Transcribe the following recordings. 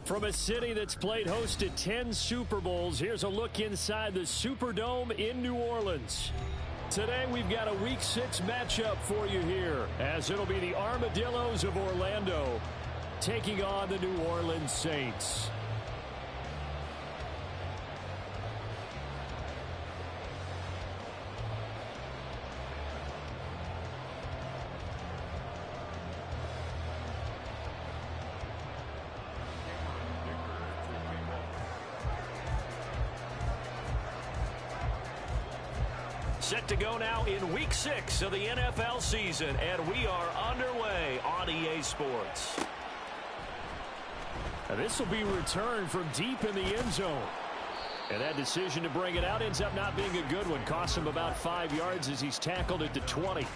From a city that's played host to 10 Super Bowls, here's a look inside the Superdome in New Orleans. Today we've got a Week 6 matchup for you here, as it'll be the Armadillos of Orlando taking on the New Orleans Saints. Set to go now in Week 6 of the NFL season, and we are underway on EA Sports. And this will be returned from deep in the end zone. And that decision to bring it out ends up not being a good one. Costs him about 5 yards as he's tackled at the 20.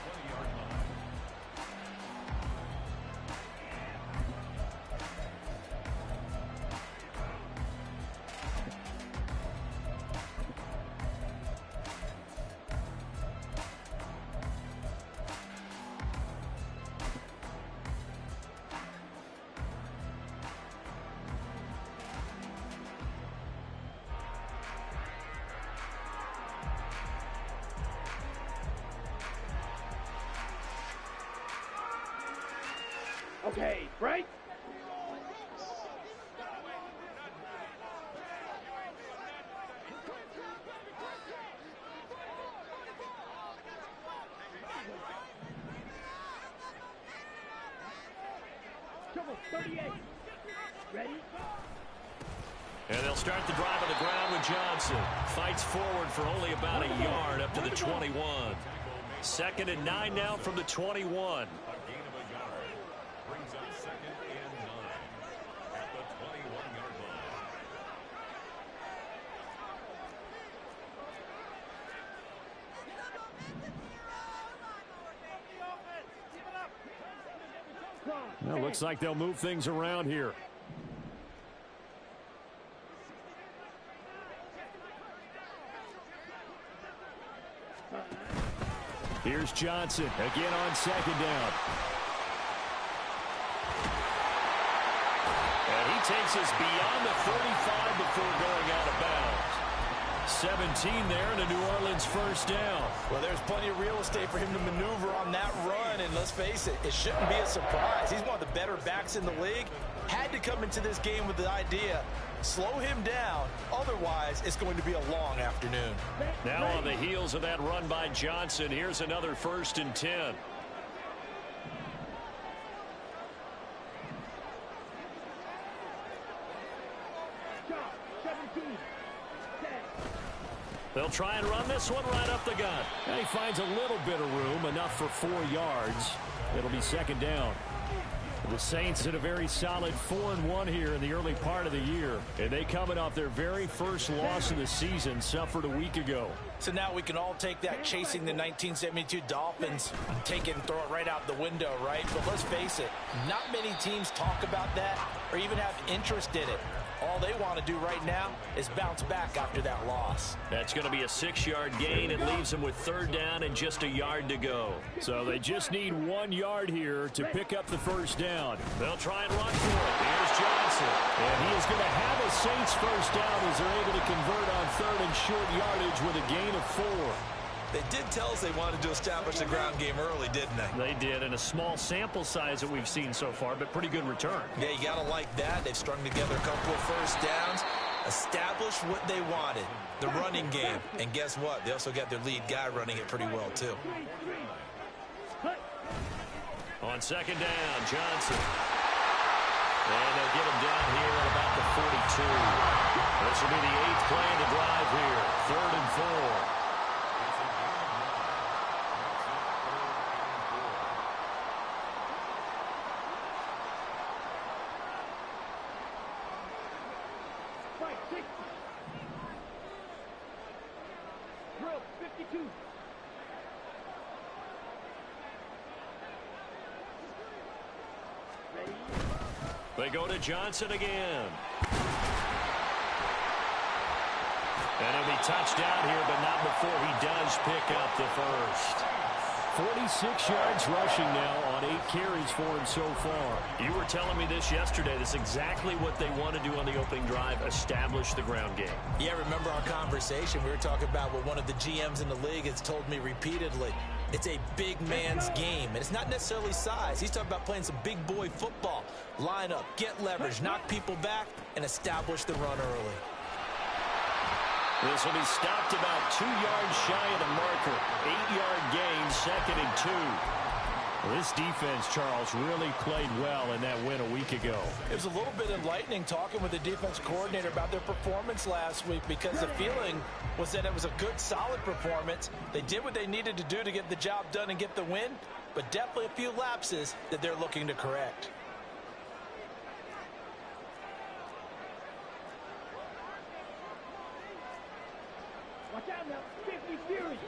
Okay, right? Trouble, 38. Ready? And they'll start the drive on the ground with Johnson. Fights forward for only about a yard up to the 21. 2nd and 9 now from the 21. Well, looks like they'll move things around here. Here's Johnson again on 2nd down. And he takes us beyond the 35 before going out of bounds. 17 there and a New Orleans first down. Well, there's plenty of real estate for him to maneuver on that run, and let's face it, it shouldn't be a surprise. He's one of the better backs in the league. Had to come into this game with the idea, slow him down, otherwise it's going to be a long afternoon. Now on the heels of that run by Johnson, here's another 1st and 10. They'll try and run this one right up the gut. And he finds a little bit of room, enough for 4 yards. It'll be 2nd down. The Saints had a very solid 4-1 here in the early part of the year. And they coming off their very first loss of the season, suffered a week ago. So now we can all take that chasing the 1972 Dolphins, take it and throw it right out the window, right? But let's face it, not many teams talk about that or even have interest in it. All they want to do right now is bounce back after that loss. That's going to be a 6-yard gain. It leaves them with 3rd down and just a yard to go. So they just need 1 yard here to pick up the first down. They'll try and run for it. Here's Johnson. And he is going to have a Saints first down as they're able to convert on 3rd and short yardage with a gain of 4. They did tell us they wanted to establish the ground game early, didn't they? They did, and a small sample size that we've seen so far, but pretty good return. Yeah, you got to like that. They've strung together a couple of first downs, established what they wanted, the running game. And guess what? They also got their lead guy running it pretty well, too. On 2nd down, Johnson. And they'll get him down here at about the 42. This will be the 8th play in the drive here. 3rd and 4. They go to Johnson again. And he'll be touched down here, but not before he does pick up the first. 46 yards rushing now on 8 carries for him so far. You were telling me this yesterday. That's exactly what they want to do on the opening drive, establish the ground game. Yeah, remember our conversation? We were talking about what one of the GMs in the league has told me repeatedly. It's a big man's game, and it's not necessarily size. He's talking about playing some big boy football. Line up, get leverage, knock people back, and establish the run early. This will be stopped about 2 yards shy of the marker. 8-yard gain, 2nd and 2. Well, this defense, Charles, really played well in that win a week ago. It was a little bit enlightening talking with the defense coordinator about their performance last week, because the feeling was that it was a good, solid performance. They did what they needed to do to get the job done and get the win, but definitely a few lapses that they're looking to correct. Watch out now. 50 Fury.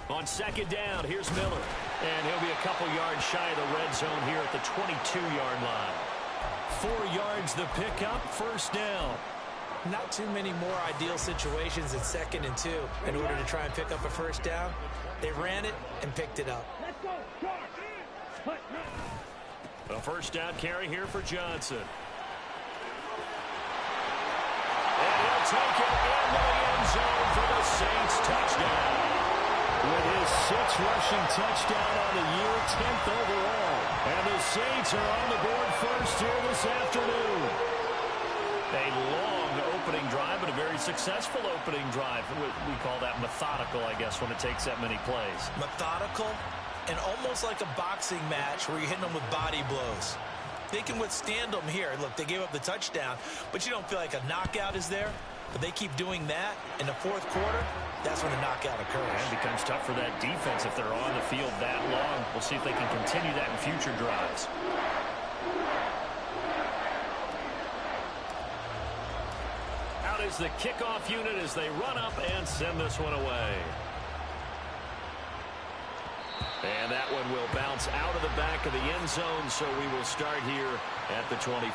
On 2nd down, here's Miller. And he'll be a couple yards shy of the red zone here at the 22-yard line. 4 yards the pickup, 1st down. Not too many more ideal situations at 2nd and 2 in order to try and pick up a 1st down. They ran it and picked it up. Let's go. Charge. Hut. A 1st down carry here for Johnson. And he'll take it into the end zone for the Saints touchdown. With his 6th rushing touchdown on the year, 10th overall. And the Saints are on the board first here this afternoon. A long opening drive, but a very successful opening drive. We call that methodical, I guess, when it takes that many plays. Methodical and almost like a boxing match where you're hitting them with body blows. They can withstand them here. Look, they gave up the touchdown, but you don't feel like a knockout is there. But they keep doing that in the 4th quarter. That's when the knockout occurs. And it becomes tough for that defense if they're on the field that long. We'll see if they can continue that in future drives. Out is the kickoff unit as they run up and send this one away. And that one will bounce out of the back of the end zone, so we will start here at the 25.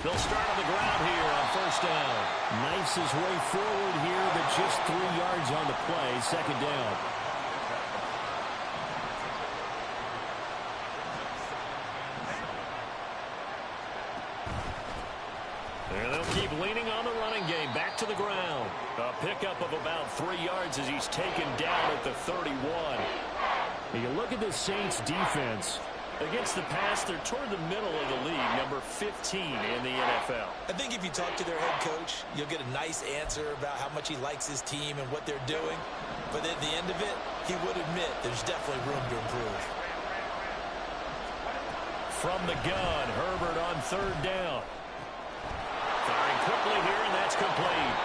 They'll start on the ground here on 1st down. Knifes his way forward here, but just 3 yards on the play. 2nd down. And they'll keep leaning on the running game. Back to the ground. A pickup of about 3 yards as he's taken down at the 31. You look at the Saints defense. Against the pass, they're toward the middle of the league, number 15 in the NFL. I think if you talk to their head coach, you'll get a nice answer about how much he likes his team and what they're doing. But at the end of it, he would admit there's definitely room to improve. From the gun, Herbert on 3rd down. Firing quickly here, and that's complete.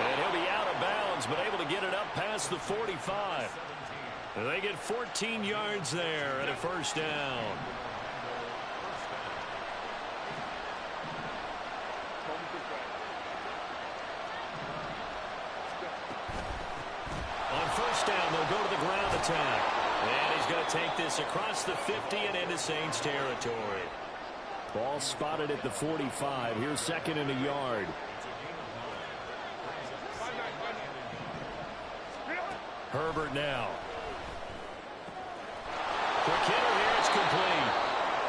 And he'll be out of bounds, but able to get it up past the 45. And they get 14 yards there at a 1st down. On 1st down, they'll go to the ground attack. And he's going to take this across the 50 and into Saints territory. Ball spotted at the 45. Here's 2nd and a yard. Herbert now. Quick hitter here, it's complete.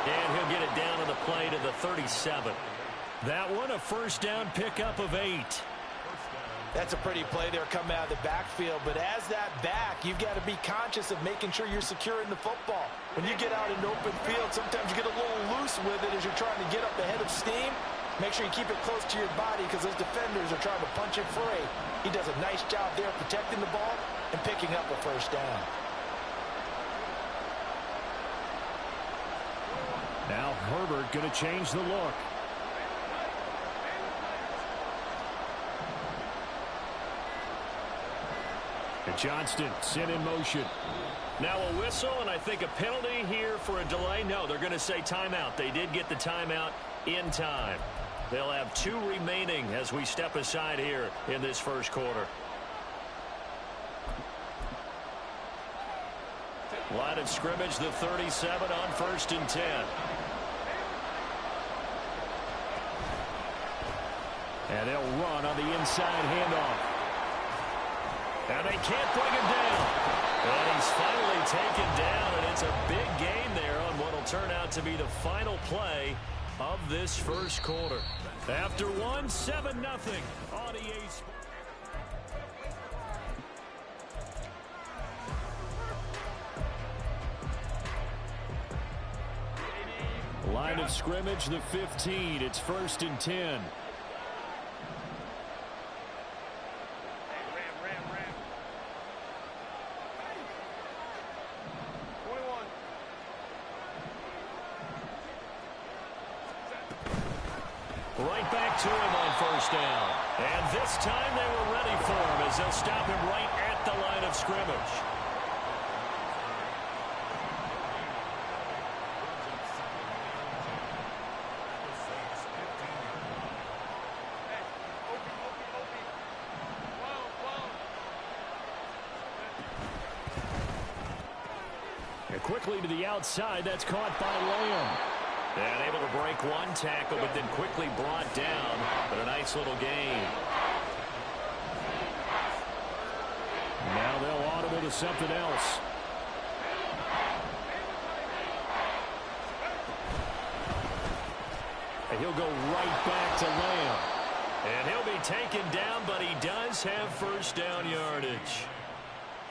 And he'll get it down on the play to the 37. That one, a 1st down pickup of 8. That's a pretty play there coming out of the backfield, but as that back, you've got to be conscious of making sure you're securing the football. When you get out in open field, sometimes you get a little loose with it as you're trying to get up ahead of steam. Make sure you keep it close to your body because those defenders are trying to punch it free. He does a nice job there protecting the ball and picking up a first down. Now Herbert going to change the look. And Johnston sent in motion. Now a whistle, and I think a penalty here for a delay. No, they're going to say timeout. They did get the timeout in time. They'll have 2 remaining as we step aside here in this first quarter. Line of scrimmage, the 37 on 1st and 10. And they'll run on the inside handoff. And they can't bring him down. And he's finally taken down, and it's a big gain there on what will turn out to be the final play of this first quarter. After 7-0 on EA Sports. Line of scrimmage, the 15. It's 1st and 10. Right back to him on 1st down. And this time they were ready for him as they'll stop him right at the line of scrimmage. And quickly to the outside, that's caught by Lamb. And able to break one tackle, but then quickly brought down. But a nice little gain. Now they'll audible to something else. And he'll go right back to Lamb. And he'll be taken down, but he does have 1st down yardage.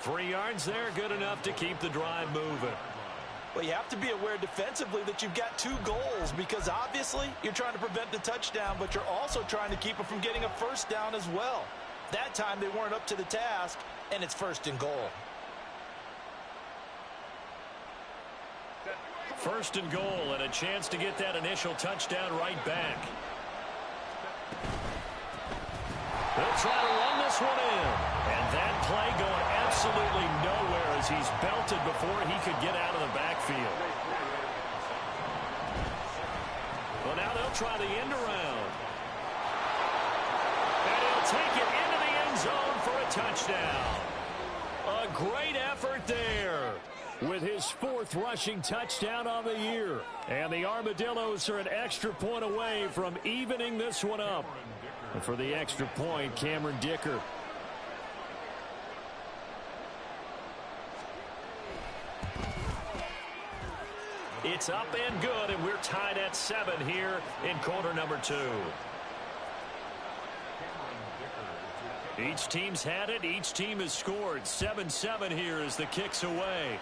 3 yards there, good enough to keep the drive moving. Well, you have to be aware defensively that you've got 2 goals because obviously you're trying to prevent the touchdown, but you're also trying to keep it from getting a 1st down as well. That time they weren't up to the task, and it's 1st and goal. 1st and goal, and a chance to get that initial touchdown right back. They'll try to run this one in. And that play going absolutely nowhere as he's belted before he could get out of the backfield. Well, now they'll try the end around. And he'll take it into the end zone for a touchdown. A great effort there with his 4th rushing touchdown on the year. And the Armadillos are an extra point away from evening this one up. And for the extra point, Cameron Dicker. It's up and good, and we're tied at 7 here in quarter number 2. Each team's had it. Each team has scored. 7-7 here as the kick's away.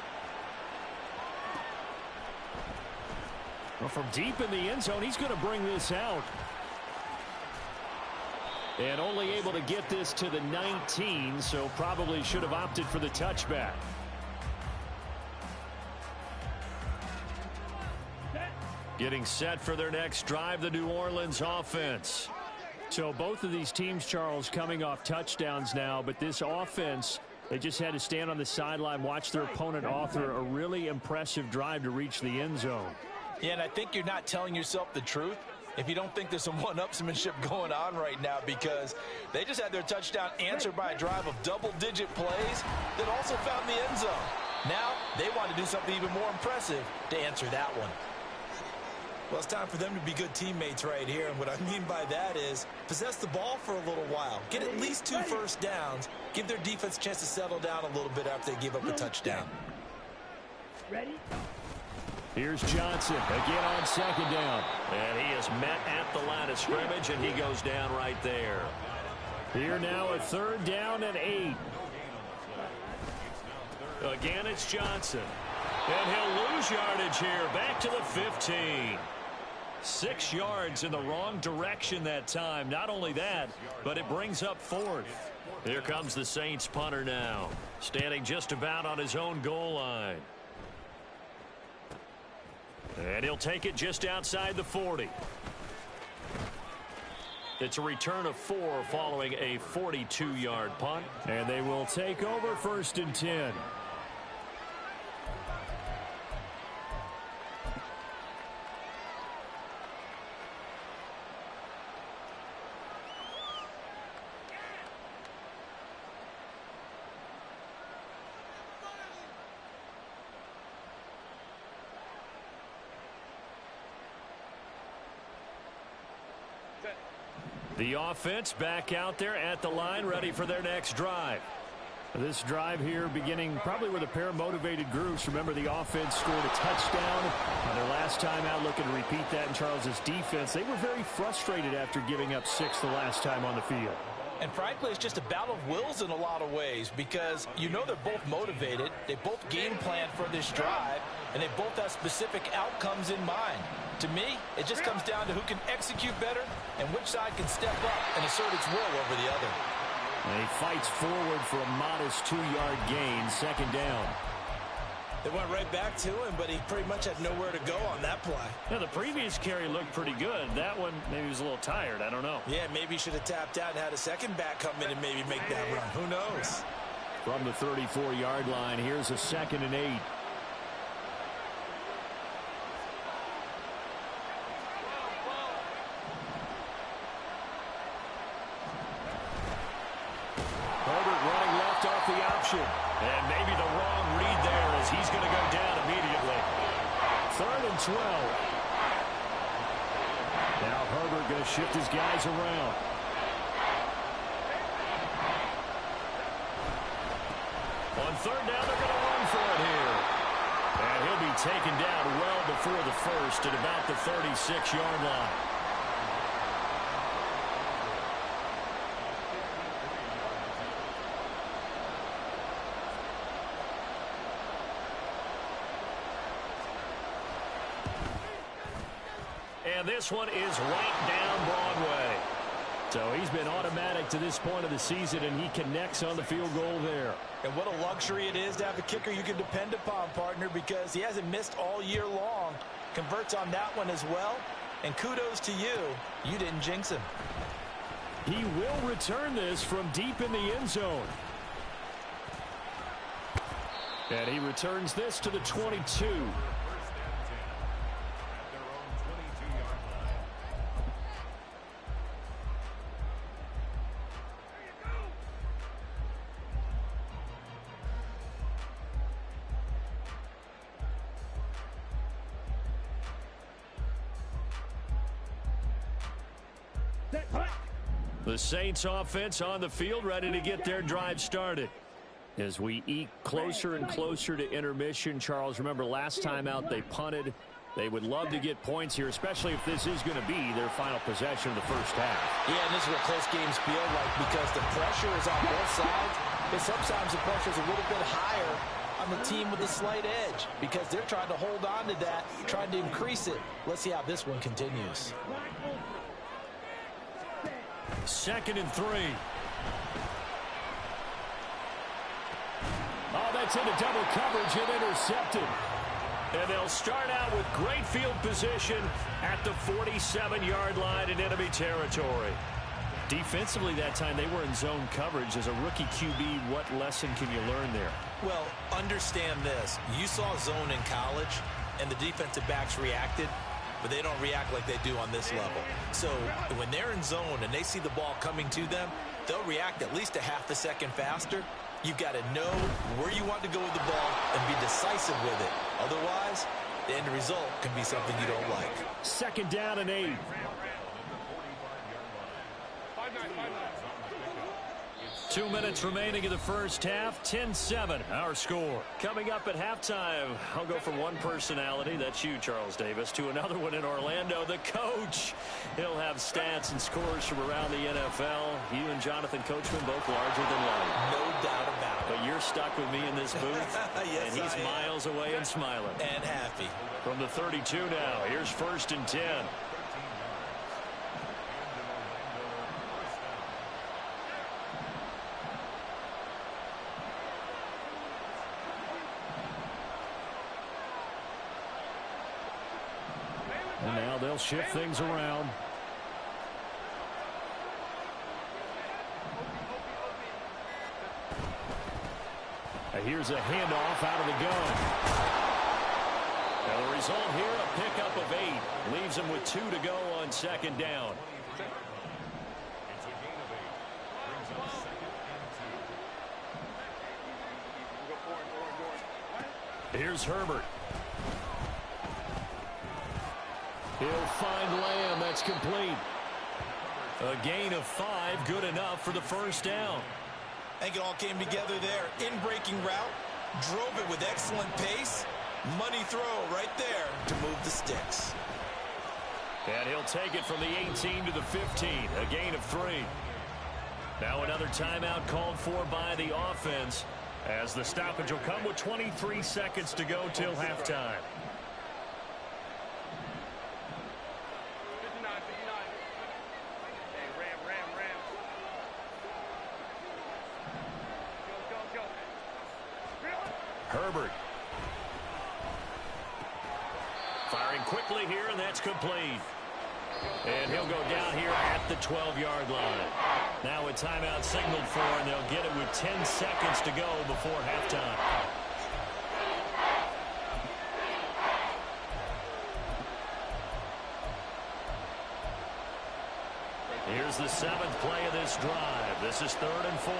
Well, from deep in the end zone, he's going to bring this out. And only able to get this to the 19, so probably should have opted for the touchback. Getting set for their next drive, the New Orleans offense. So both of these teams, Charles, coming off touchdowns now, but this offense, they just had to stand on the sideline, watch their opponent author a really impressive drive to reach the end zone. Yeah, and I think you're not telling yourself the truth if you don't think there's some one-upsmanship going on right now, because they just had their touchdown answered by a drive of double-digit plays that also found the end zone. Now they want to do something even more impressive to answer that one. Well, it's time for them to be good teammates right here, and what I mean by that is possess the ball for a little while, get at least 2 first downs, give their defense a chance to settle down a little bit after they give up a touchdown. Ready? Here's Johnson again on 2nd down. And he is met at the line of scrimmage, and he goes down right there. Here now a 3rd down and 8. Again, it's Johnson. And he'll lose yardage here. Back to the 15. 6 yards in the wrong direction that time. Not only that, but it brings up 4th. Here comes the Saints punter now, standing just about on his own goal line. And he'll take it just outside the 40. It's a return of 4 following a 42-yard punt. And they will take over 1st and 10. The offense back out there at the line, ready for their next drive. This drive here beginning probably with a pair of motivated groups. Remember, the offense scored a touchdown on their last time out. Looking to repeat that in Charles's defense. They were very frustrated after giving up 6 the last time on the field. And frankly, it's just a battle of wills in a lot of ways because you know they're both motivated. They both game plan for this drive, and they both have specific outcomes in mind. To me, it just comes down to who can execute better and which side can step up and assert its will over the other. And he fights forward for a modest 2-yard gain, 2nd down. They went right back to him, but he pretty much had nowhere to go on that play. Yeah, the previous carry looked pretty good. That one, maybe he was a little tired. I don't know. Yeah, maybe he should have tapped out and had a second back come in and maybe make that run. Who knows? From the 34-yard line, here's a 2nd and 8. Off the option. And maybe the wrong read there as he's going to go down immediately. 3rd and 12. Now Herbert going to shift his guys around. On 3rd down, they're going to run for it here. And he'll be taken down well before the 1st at about the 36-yard line. And this one is right down Broadway. So he's been automatic to this point of the season, and he connects on the field goal there. And what a luxury it is to have a kicker you can depend upon, partner, because he hasn't missed all year long. Converts on that one as well. And kudos to you. You didn't jinx him. He will return this from deep in the end zone. And he returns this to the 22. The Saints offense on the field ready to get their drive started. As we eke closer and closer to intermission, Charles, remember last time out they punted. They would love to get points here, especially if this is going to be their final possession of the first half. Yeah, and this is what close games feel like because the pressure is on both sides. But sometimes the pressure is a little bit higher on the team with a slight edge because they're trying to hold on to that, trying to increase it. Let's see how this one continues. 2nd and 3. Oh, that's into double coverage and intercepted. And they'll start out with great field position at the 47-yard line in enemy territory. Defensively that time, they were in zone coverage. As a rookie QB, what lesson can you learn there? Well, understand this. You saw zone in college, and the defensive backs reacted, but they don't react like they do on this level. So when they're in zone and they see the ball coming to them, they'll react at least a half a second faster. You've got to know where you want to go with the ball and be decisive with it. Otherwise, the end result can be something you don't like. 2nd down and 8. 2 minutes remaining in the first half. 10-7, our score. Coming up at halftime, I'll go from one personality, that's you, Charles Davis, to another one in Orlando, the coach. He'll have stats and scores from around the NFL. You and Jonathan Coachman both larger than life. No doubt about it. But you're stuck with me in this booth, yes, and he's miles away and smiling. And happy. From the 32 now, here's 1st and 10. And now they'll shift things around. Here's a handoff out of the gun. Now the result here, a pickup of 8. Leaves him with 2 to go on 2nd down. Here's Herbert. He'll find Lamb. That's complete. A gain of 5, good enough for the 1st down. I think it all came together there. In-breaking route, drove it with excellent pace. Money throw right there to move the sticks. And he'll take it from the 18 to the 15, a gain of 3. Now another timeout called for by the offense, as the stoppage will come with 23 seconds to go till halftime. Herbert. Firing quickly here, and that's complete. And he'll go down here at the 12-yard line. Now a timeout signaled for, and they'll get it with 10 seconds to go before halftime. Here's the 7th play of this drive. This is 3rd and 4.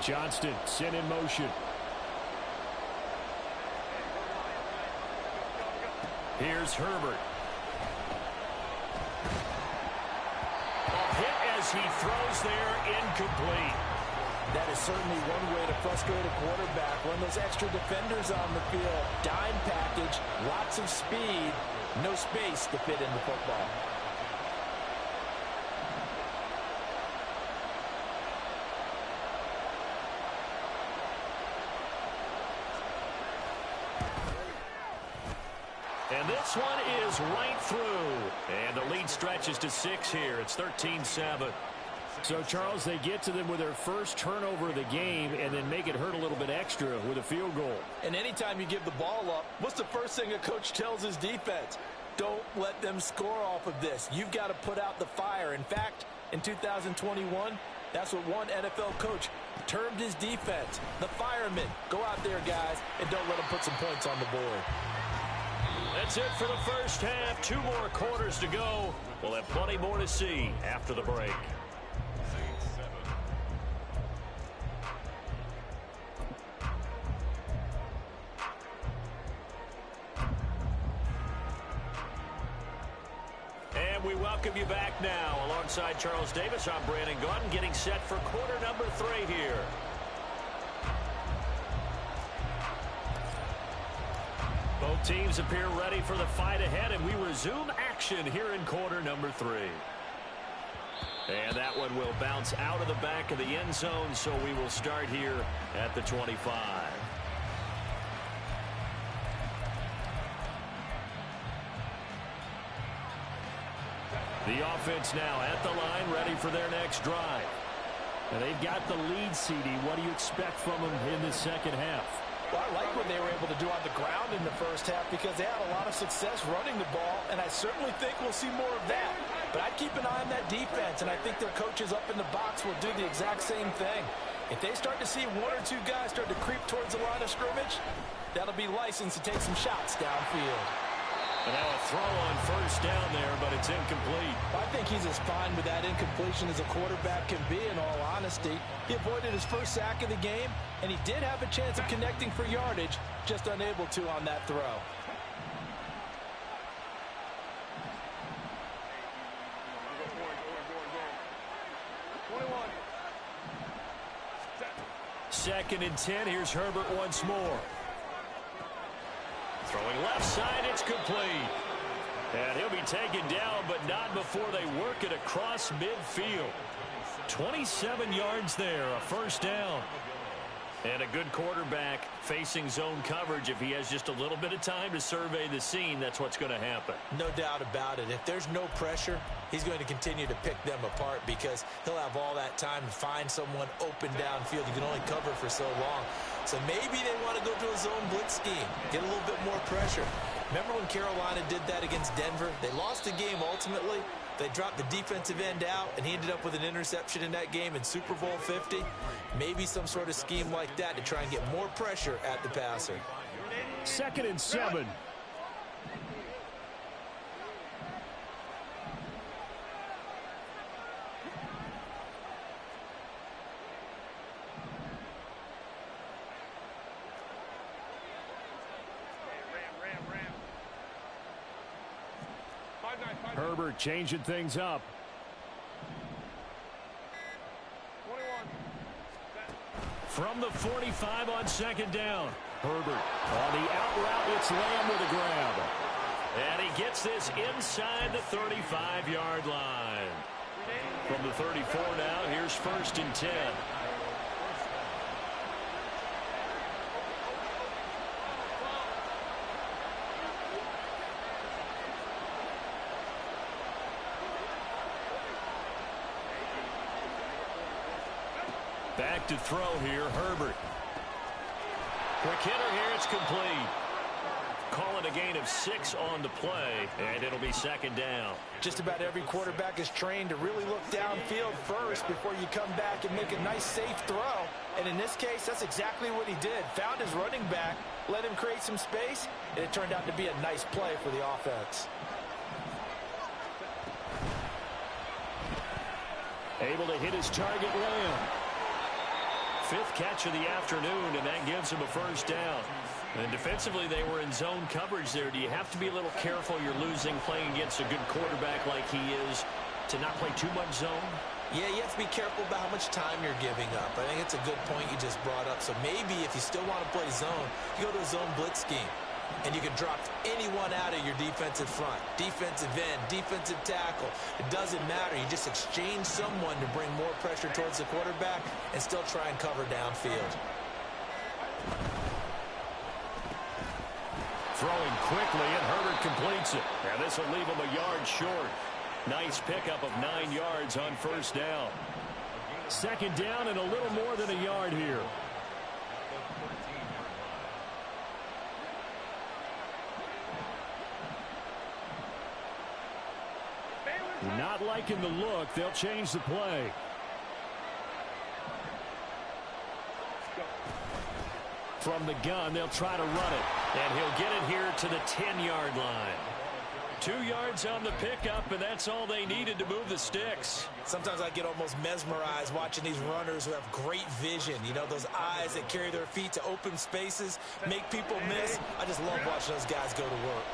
Johnston sent in motion. Here's Herbert. A hit as he throws there, incomplete. That is certainly one way to frustrate a quarterback. Run those extra defenders on the field. Dime package, lots of speed, no space to fit in the football. And this one is right through. And the lead stretches to 6 here. It's 13-7. So, Charles, they get to them with their first turnover of the game and then make it hurt a little bit extra with a field goal. And anytime you give the ball up, what's the first thing a coach tells his defense? Don't let them score off of this. You've got to put out the fire. In fact, in 2021, that's what one NFL coach termed his defense. The firemen. Go out there, guys, and don't let them put some points on the board. That's it for the first half. 2 more quarters to go. We'll have plenty more to see after the break. And we welcome you back now. Alongside Charles Davis, I'm Brandon Gaudin, getting set for quarter number 3 here. Both teams appear ready for the fight ahead, and we resume action here in quarter number 3. And that one will bounce out of the back of the end zone, so we will start here at the 25. The offense now at the line, ready for their next drive. And they've got the lead, CD. What do you expect from them in the second half? Well, I like what they were able to do on the ground in the first half because they had a lot of success running the ball, and I certainly think we'll see more of that. But I'd keep an eye on that defense, and I think their coaches up in the box will do the exact same thing. If they start to see 1 or 2 guys start to creep towards the line of scrimmage, that'll be license to take some shots downfield. And now a throw on first down there, but it's incomplete. I think he's as fine with that incompletion as a quarterback can be, in all honesty. He avoided his first sack of the game, and he did have a chance of connecting for yardage, just unable to on that throw. Second and 10. Here's Herbert once more. Throwing left side, it's complete. And he'll be taken down, but not before they work it across midfield. 27 yards there, a first down. And a good quarterback facing zone coverage. If he has just a little bit of time to survey the scene, that's what's going to happen. No doubt about it. If there's no pressure, he's going to continue to pick them apart because he'll have all that time to find someone open downfield. You can only cover for so long. So maybe they want to go to a zone blitz scheme, get a little bit more pressure. Remember when Carolina did that against Denver? They lost the game ultimately. They dropped the defensive end out, and he ended up with an interception in that game in Super Bowl 50. Maybe some sort of scheme like that to try and get more pressure at the passer. Second and 7. Herbert changing things up. 21. From the 45 on second down. Herbert on the out route. It's Lamb with a grab. And he gets this inside the 35-yard line. From the 34 now, here's first and 10. Back to throw here, Herbert. Quick hitter here, it's complete. Calling a gain of 6 on the play, and it'll be second down. Just about every quarterback is trained to really look downfield first before you come back and make a nice, safe throw. And in this case, that's exactly what he did. Found his running back, let him create some space, and it turned out to be a nice play for the offense. Able to hit his target, Lamb. 5th catch of the afternoon, and that gives him a first down. And defensively, they were in zone coverage there. Do you have to be a little careful? You're losing playing against a good quarterback like he is to not play too much zone? Yeah, you have to be careful about how much time you're giving up. I think it's a good point you just brought up. So maybe if you still want to play zone, you go to a zone blitz scheme. And you can drop anyone out of your defensive front. Defensive end, defensive tackle. It doesn't matter. You just exchange someone to bring more pressure towards the quarterback and still try and cover downfield. Throwing quickly, and Herbert completes it. Now this will leave him a yard short. Nice pickup of 9 yards on first down. Second down and a little more than a yard here. Not liking the look. They'll change the play. From the gun, they'll try to run it. And he'll get it here to the 10-yard line. 2 yards on the pickup, and that's all they needed to move the sticks. Sometimes I get almost mesmerized watching these runners who have great vision. You know, those eyes that carry their feet to open spaces, make people miss. I just love watching those guys go to work.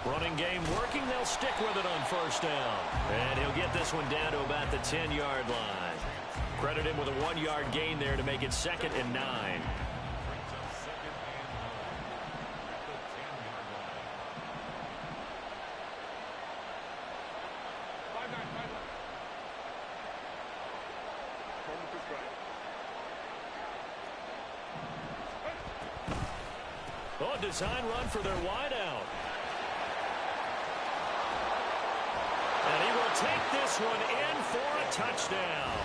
Running game working. They'll stick with it on first down. And he'll get this one down to about the 10-yard line. Credit him with a 1-yard gain there to make it 2nd and 9. Oh, design run for their wideout. And he will take this one in for a touchdown.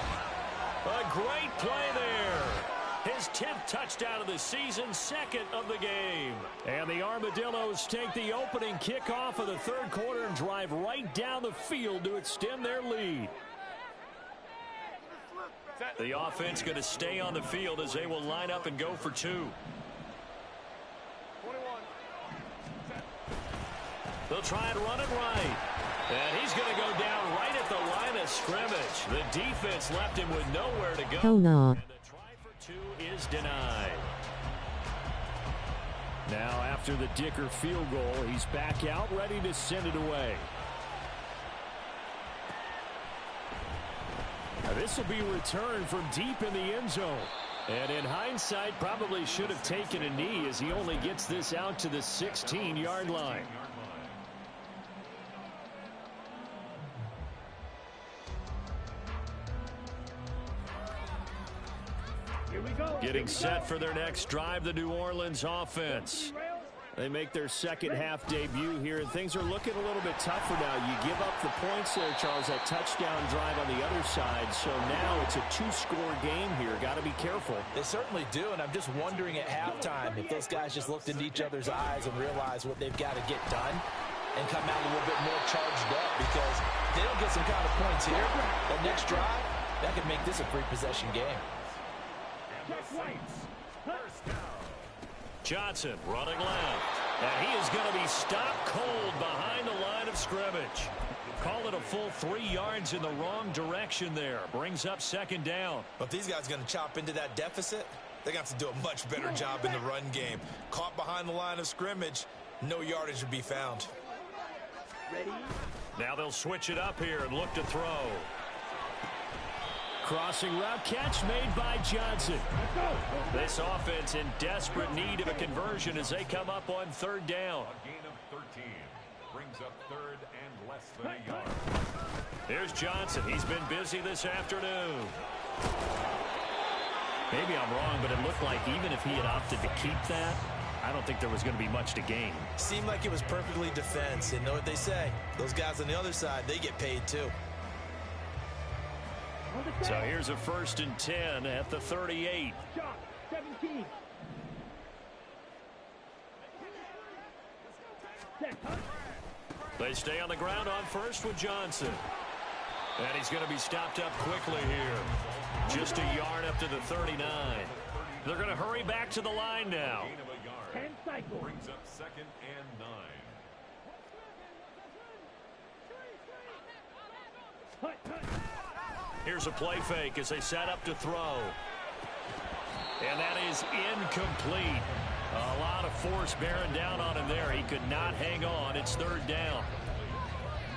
A great play there. His 10th touchdown of the season, 2nd of the game. And the Armadillos take the opening kickoff of the 3rd quarter and drive right down the field to extend their lead. The offense going to stay on the field as they will line up and go for 2. They'll try and run it right. And he's going to go down right at the line of scrimmage. The defense left him with nowhere to go. Hell no. And the try for 2 is denied. Now after the Dicker field goal, he's back out ready to send it away. Now this will be returned from deep in the end zone. And in hindsight, probably should have taken a knee as he only gets this out to the 16-yard line. Getting set for their next drive, the New Orleans offense. They make their second half debut here, and things are looking a little bit tougher now. You give up the points there, Charles, that touchdown drive on the other side. So now it's a 2-score game here. Got to be careful. They certainly do, and I'm just wondering at halftime if those guys just looked into each other's eyes and realized what they've got to get done and come out a little bit more charged up, because if they don't get some kind of points here, that next drive, that could make this a 3-possession game. Johnson running left. And he is going to be stopped cold behind the line of scrimmage. Call it a full 3 yards in the wrong direction there. Brings up second down. But if these guys are going to chop into that deficit, they're going to have to do a much better job in the run game. Caught behind the line of scrimmage, no yardage to be found. Now they'll switch it up here and look to throw. Crossing route catch made by Johnson. This offense in desperate need of a conversion as they come up on third down. A gain of 13 brings up third and less than a yard. Here's Johnson. He's been busy this afternoon. Maybe I'm wrong, but it looked like even if he had opted to keep that, I don't think there was going to be much to gain. Seemed like it was perfectly defense. And know what they say? Those guys on the other side, they get paid too. So here's a 1st and 10 at the 38. 17. They stay on the ground on first with Johnson. And he's going to be stopped up quickly here. Just a yard up to the 39. They're going to hurry back to the line now. Gain of a yard. 10 cycles. Brings up 2nd and 9. Here's a play fake as they set up to throw. And that is incomplete. A lot of force bearing down on him there. He could not hang on. It's third down.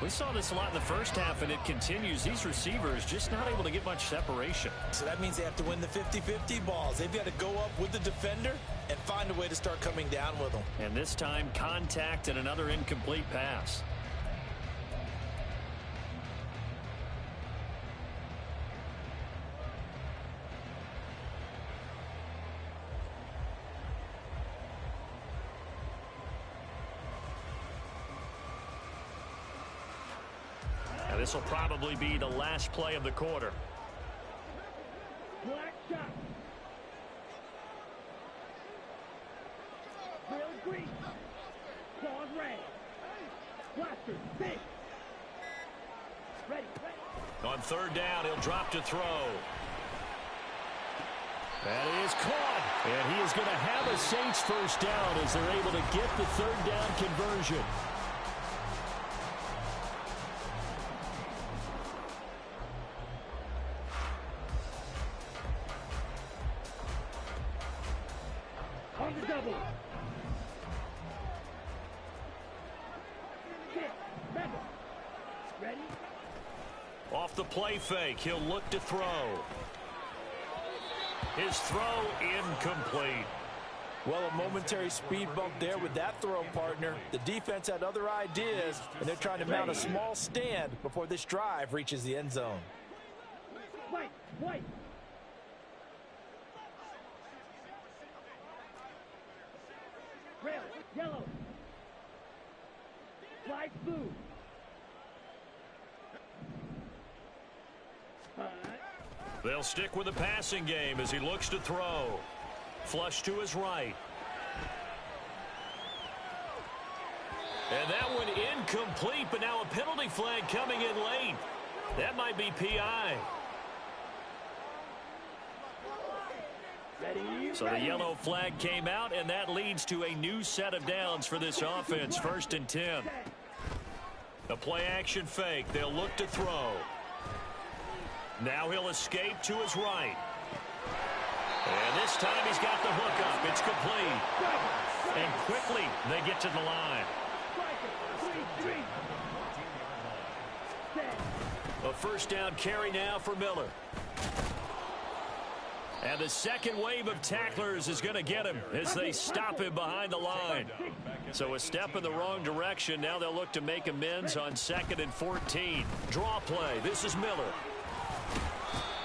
We saw this a lot in the first half, and it continues. These receivers just not able to get much separation. So that means they have to win the 50-50 balls. They've got to go up with the defender and find a way to start coming down with them. And this time, contact and another incomplete pass. This will probably be the last play of the quarter. Black shot. Real green. Claws red. Blaster. Big. Ready. On third down, he'll drop to throw. That is caught. And he is going to have a Saints first down as they're able to get the third down conversion. On the double. Ready? Off the play fake, he'll look to throw. His throw incomplete. Well, a momentary speed bump there with that throw, partner. The defense had other ideas, and they're trying to mount a small stand before this drive reaches the end zone. White. Red, yellow. Flag blue. They'll stick with the passing game as he looks to throw. Flush to his right. And that one incomplete, but now a penalty flag coming in late. That might be PI. So the yellow flag came out, and that leads to a new set of downs for this offense. 1st and 10. A play-action fake. They'll look to throw. Now he'll escape to his right. And this time he's got the hook up. It's complete. And quickly they get to the line. A first down carry now for Miller. And the second wave of tacklers is going to get him as they stop him behind the line. So a step in the wrong direction. Now they'll look to make amends on 2nd and 14. Draw play. This is Miller.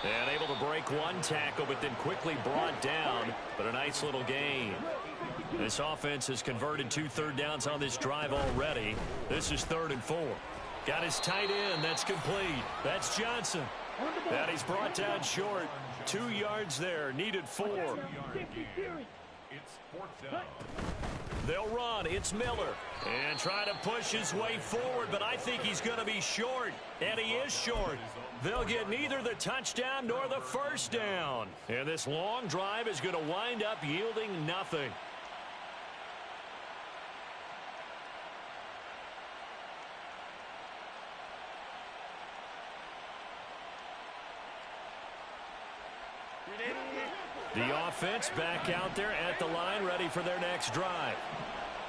And able to break one tackle, but then quickly brought down. But a nice little gain. This offense has converted 2 third downs on this drive already. This is 3rd and 4. Got his tight end. That's complete. That's Johnson. And he's brought down short. 2 yards there. Needed 4. It's 4th down. They'll run. It's Miller. And trying to push his way forward, but I think he's going to be short. And he is short. They'll get neither the touchdown nor the first down. And this long drive is going to wind up yielding nothing. The offense back out there at the line, ready for their next drive.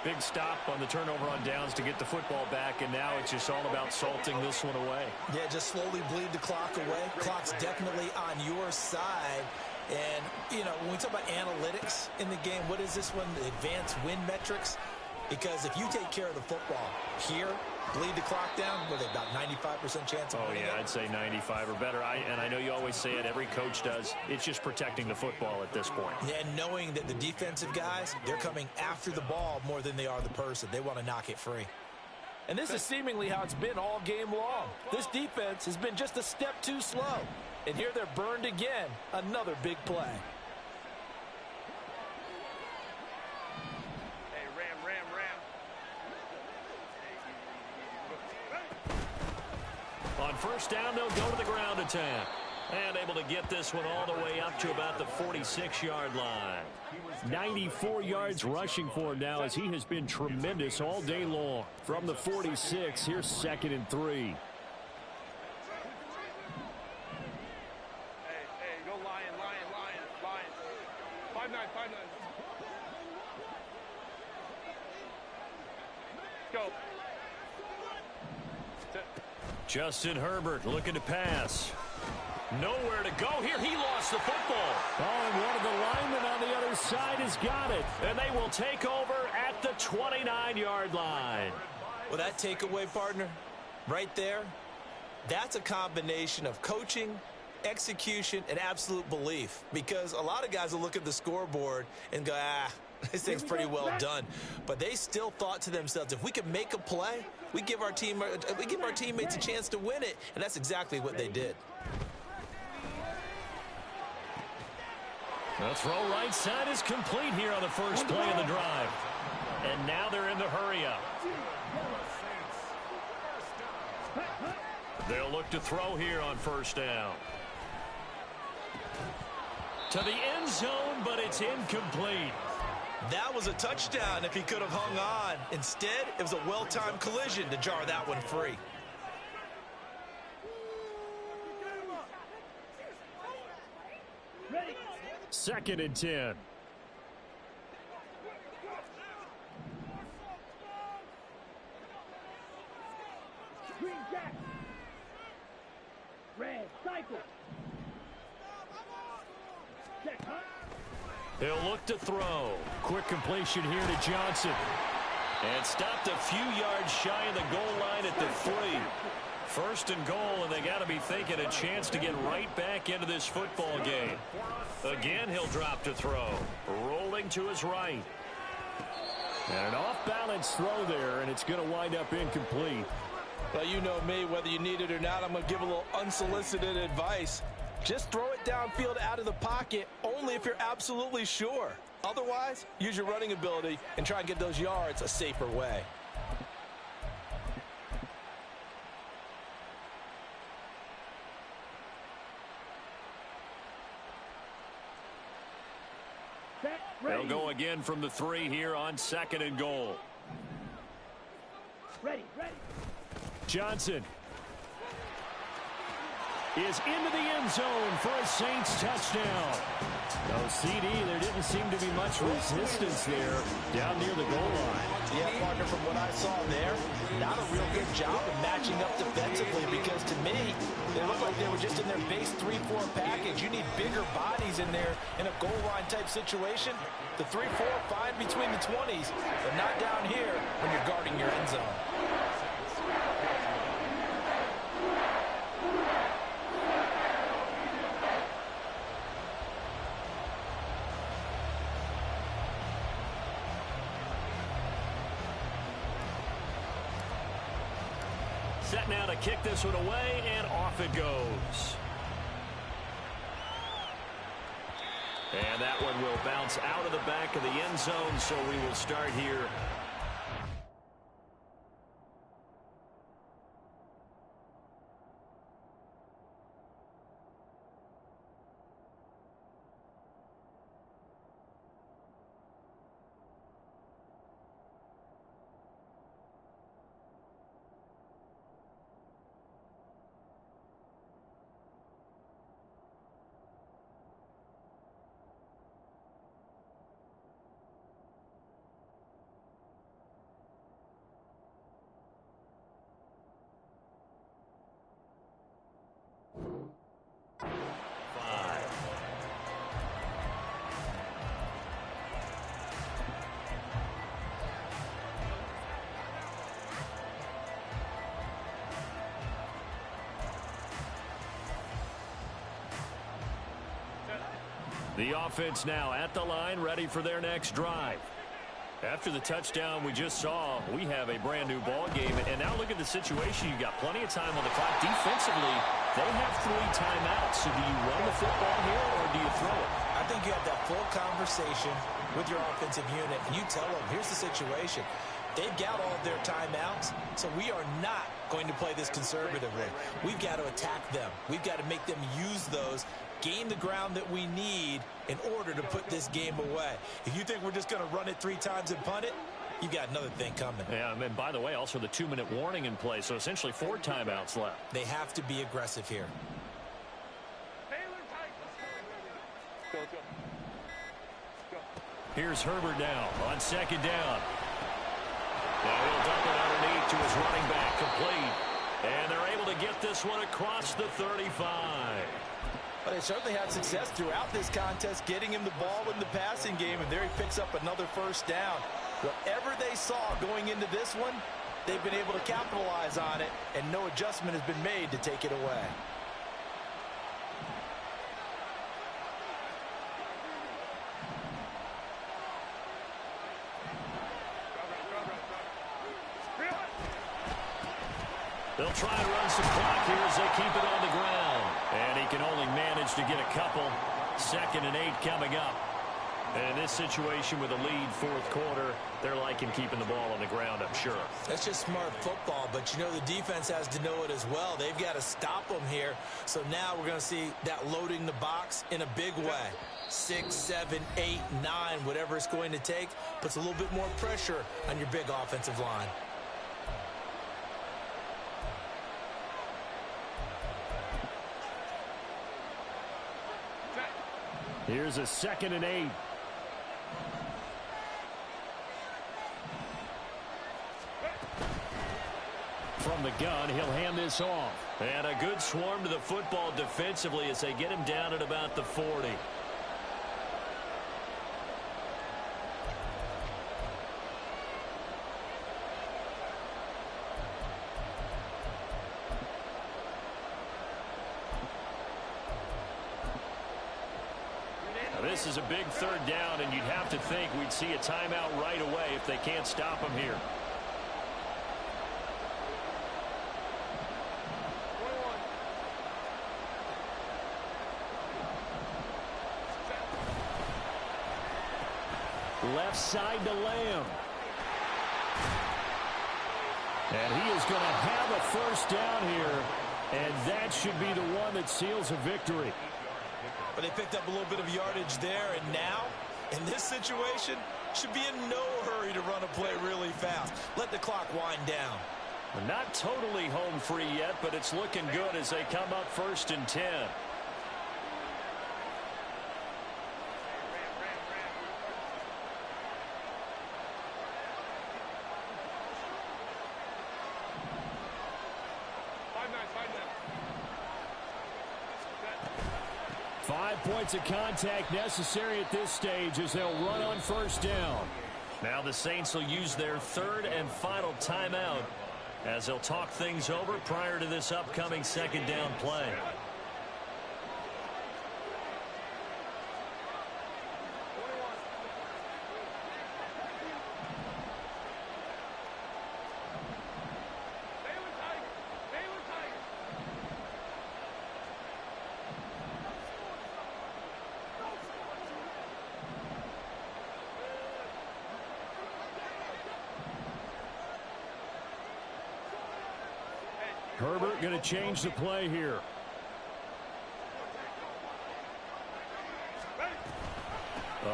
Big stop on the turnover on downs to get the football back, and now it's just all about salting this one away. Yeah, just slowly bleed the clock away. Clock's definitely on your side. And, you know, when we talk about analytics in the game, what is this one? The advanced win metrics? Because if you take care of the football here, bleed the clock down, what are they, about 95% chance of winning it? I'd say 95 or better. And I know you always say it, every coach does. It's just protecting the football at this point. Yeah, and knowing that the defensive guys, they're coming after the ball more than they are the person. They want to knock it free. And this is seemingly how it's been all game long. This defense has been just a step too slow. And here they're burned again. Another big play. On first down, they'll go to the ground attack. And able to get this one all the way up to about the 46-yard line. 94 yards rushing for him now as he has been tremendous all day long. From the 46, here's 2nd and 3. Go Lion. 5-9. Go. Justin Herbert looking to pass. Nowhere to go here. He lost the football. Oh, and one of the linemen on the other side has got it. And they will take over at the 29-yard line. Well, that takeaway, partner, right there, that's a combination of coaching, execution, and absolute belief. Because a lot of guys will look at the scoreboard and go, this thing's pretty well done. But they still thought to themselves, if we can make a play, we give our teammates a chance to win it. And that's exactly what they did. The throw right side is complete here on the first play of the drive. And now they're in the hurry-up. They'll look to throw here on first down. To the end zone, but it's incomplete. That was a touchdown if he could have hung on. Instead, it was a well-timed collision to jar that one free. Ready. 2nd and 10. Green Jack. Red cycle. Check, huh? They'll look to throw. Quick completion here to Johnson. And stopped a few yards shy of the goal line at the 3. 1st and goal, and they got to be thinking a chance to get right back into this football game. Again, he'll drop to throw. Rolling to his right. And an off-balance throw there, and it's going to wind up incomplete. Well, you know me, whether you need it or not, I'm going to give a little unsolicited advice. Just throw it downfield out of the pocket, only if you're absolutely sure. Otherwise, use your running ability and try and get those yards a safer way. They'll go again from the 3 here on 2nd and goal. Ready. Johnson is into the end zone for a Saints touchdown. No CD, there didn't seem to be much resistance there down near the goal line. Yeah, partner, from what I saw there, not a real good job of matching up defensively, because to me, they looked like they were just in their base 3-4 package. You need bigger bodies in there in a goal line type situation. The 3-4, fine between the 20s, but not down here when you're guarding your end zone. Set now to kick this one away, and off it goes. And that one will bounce out of the back of the end zone, so we will start here. The offense now at the line, ready for their next drive. After the touchdown we just saw, we have a brand new ball game. And now look at the situation. You've got plenty of time on the clock. Defensively, they have 3 timeouts. So do you run the football here or do you throw it? I think you have that full conversation with your offensive unit, and you tell them, here's the situation. They've got all of their timeouts, so we are not going to play this conservatively. We've got to attack them. We've got to make them use those, gain the ground that we need in order to put this game away. If you think we're just going to run it 3 times and punt it, you've got another thing coming. Yeah, and by the way, also the 2-minute warning in play, so essentially 4 timeouts left. They have to be aggressive here. Here's Herbert now on 2nd down. Now he'll dump it underneath to his running back, complete. And they're able to get this one across the 35. But they certainly had success throughout this contest, getting him the ball in the passing game, and there he picks up another 1st down. Whatever they saw going into this one, they've been able to capitalize on it, and no adjustment has been made to take it away. They'll try and run some clock here as they keep it on the ground. And he can only manage to get a couple. 2nd and 8 coming up. And in this situation with a lead 4th quarter, they're liking keeping the ball on the ground, I'm sure. That's just smart football, but you know the defense has to know it as well. They've got to stop them here. So now we're going to see that loading the box in a big way. 6, 7, 8, 9, whatever it's going to take, puts a little bit more pressure on your big offensive line. Here's a 2nd and 8. From the gun, he'll hand this off. And a good swarm to the football defensively as they get him down at about the 40. This is a big 3rd down, and you'd have to think we'd see a timeout right away if they can't stop him here. Left side to Lamb. And he is going to have a 1st down here, and that should be the one that seals a victory. But they picked up a little bit of yardage there, and now, in this situation, should be in no hurry to run a play really fast. Let the clock wind down. Not totally home free yet, but it's looking good as they come up 1st and 10. Five points of contact necessary at this stage as they'll run on 1st down. Now the Saints will use their 3rd and final timeout as they'll talk things over prior to this upcoming 2nd down play. Herbert going to change the play here.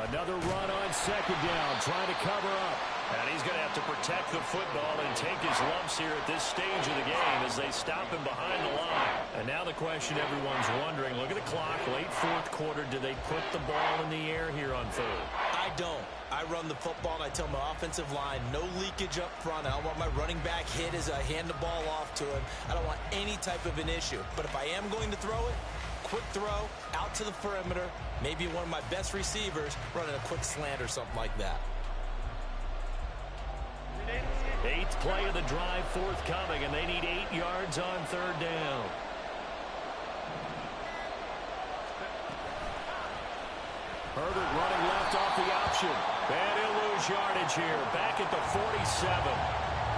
Another run on 2nd down, trying to cover up. And he's going to have to protect the football and take his lumps here at this stage of the game as they stop him behind the line. And now the question everyone's wondering, look at the clock, late 4th quarter, do they put the ball in the air here on 3rd? I don't. I run the football and I tell my offensive line, no leakage up front. I don't want my running back hit as I hand the ball off to him. I don't want any type of an issue. But if I am going to throw it, quick throw, out to the perimeter, maybe one of my best receivers running a quick slant or something like that. 8th play of the drive forthcoming, and they need 8 yards on 3rd down. Herbert running left off the option. And he'll lose yardage here. Back at the 47.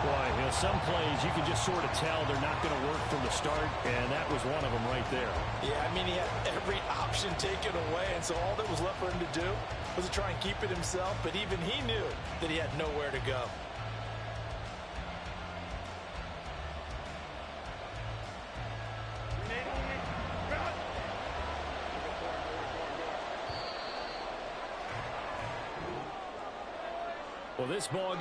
Boy, you know, some plays you can just sort of tell they're not going to work from the start, and that was one of them right there. Yeah, I mean, he had every option taken away, and so all that was left for him to do was to try and keep it himself, but even he knew that he had nowhere to go. Well, this ball game